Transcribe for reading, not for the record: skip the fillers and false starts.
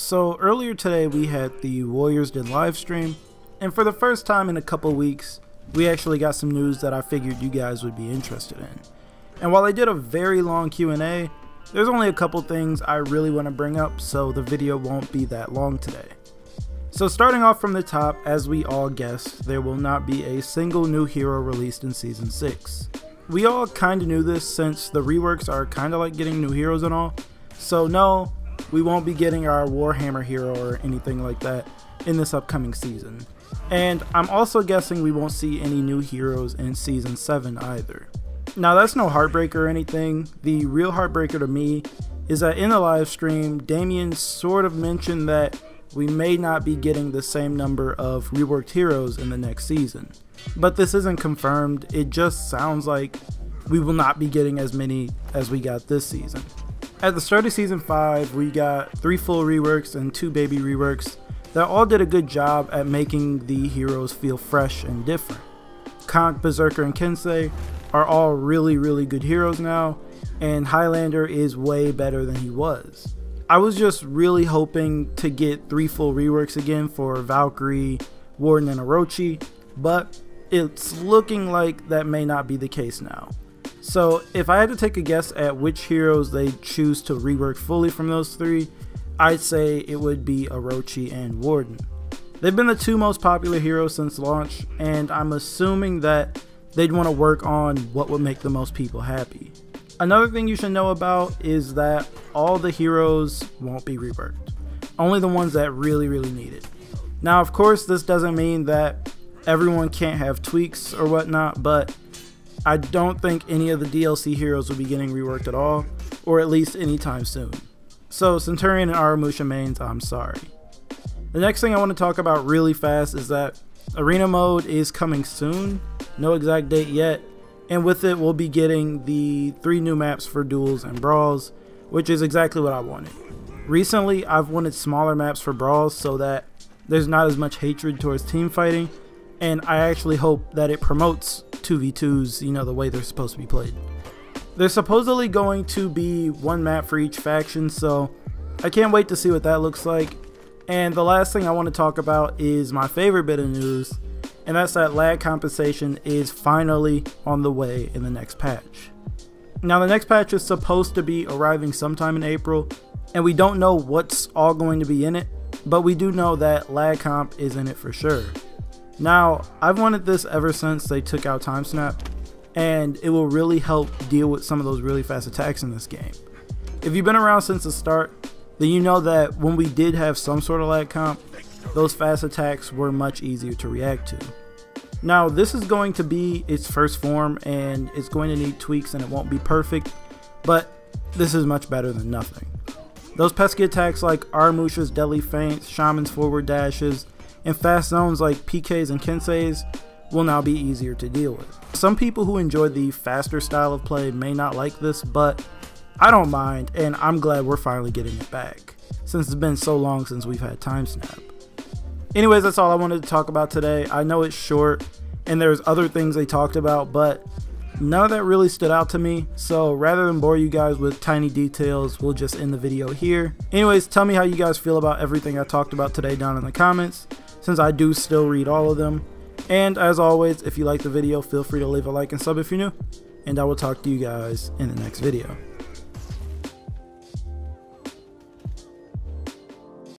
So earlier today we had the Warriors Den Livestream, and for the first time in a couple weeks we actually got some news that I figured you guys would be interested in. And while I did a very long Q&A, there's only a couple things I really want to bring up, so the video won't be that long today. So starting off from the top, as we all guessed, there will not be a single new hero released in Season 6. We all kinda knew this since the reworks are kinda like getting new heroes and all, so no, we won't be getting our Warhammer hero or anything like that in this upcoming season. And I'm also guessing we won't see any new heroes in Season 7 either. Now that's no heartbreaker or anything. The real heartbreaker to me is that in the live stream, Damien sort of mentioned that we may not be getting the same number of reworked heroes in the next season. But this isn't confirmed, it just sounds like we will not be getting as many as we got this season. At the start of Season 5, we got 3 full reworks and 2 baby reworks that all did a good job at making the heroes feel fresh and different. Conk, Berserker, and Kensei are all really good heroes now, and Highlander is way better than he was. I was just really hoping to get 3 full reworks again for Valkyrie, Warden, and Orochi, but it's looking like that may not be the case now. So if I had to take a guess at which heroes they choose to rework fully from those 3, I'd say it would be Orochi and Warden. They've been the 2 most popular heroes since launch, and I'm assuming that they'd want to work on what would make the most people happy. Another thing you should know about is that all the heroes won't be reworked, only the ones that really need it. Now of course this doesn't mean that everyone can't have tweaks or whatnot, but I don't think any of the DLC heroes will be getting reworked at all, or at least anytime soon. So Centurion and Aramusha mains, I'm sorry. The next thing I want to talk about really fast is that Arena mode is coming soon, no exact date yet, and with it we'll be getting the 3 new maps for duels and brawls, which is exactly what I wanted. Recently I've wanted smaller maps for brawls so that there's not as much hatred towards team fighting, and I actually hope that it promotes 2v2s, you know, the way they're supposed to be played. There's supposedly going to be 1 map for each faction, so I can't wait to see what that looks like. And the last thing I want to talk about is my favorite bit of news, and that's that lag compensation is finally on the way in the next patch. Now the next patch is supposed to be arriving sometime in April, and we don't know what's all going to be in it, but we do know that lag comp is in it for sure. Now I've wanted this ever since they took out time snap, and it will really help deal with some of those really fast attacks in this game. If you've been around since the start, then you know that when we did have some sort of lag comp, those fast attacks were much easier to react to. Now this is going to be its first form, and it's going to need tweaks and it won't be perfect, but this is much better than nothing. Those pesky attacks like Aramusha's deadly feints, Shaman's forward dashes, and fast zones like PKs and Kenseis will now be easier to deal with. Some people who enjoy the faster style of play may not like this, but I don't mind, and I'm glad we're finally getting it back, since it's been so long since we've had time snap. Anyways, that's all I wanted to talk about today. I know it's short, and there's other things they talked about, but none of that really stood out to me, so rather than bore you guys with tiny details, we'll just end the video here. Anyways, tell me how you guys feel about everything I talked about today down in the comments, since I do still read all of them. And as always, if you like the video, feel free to leave a like and sub if you're new, and I will talk to you guys in the next video.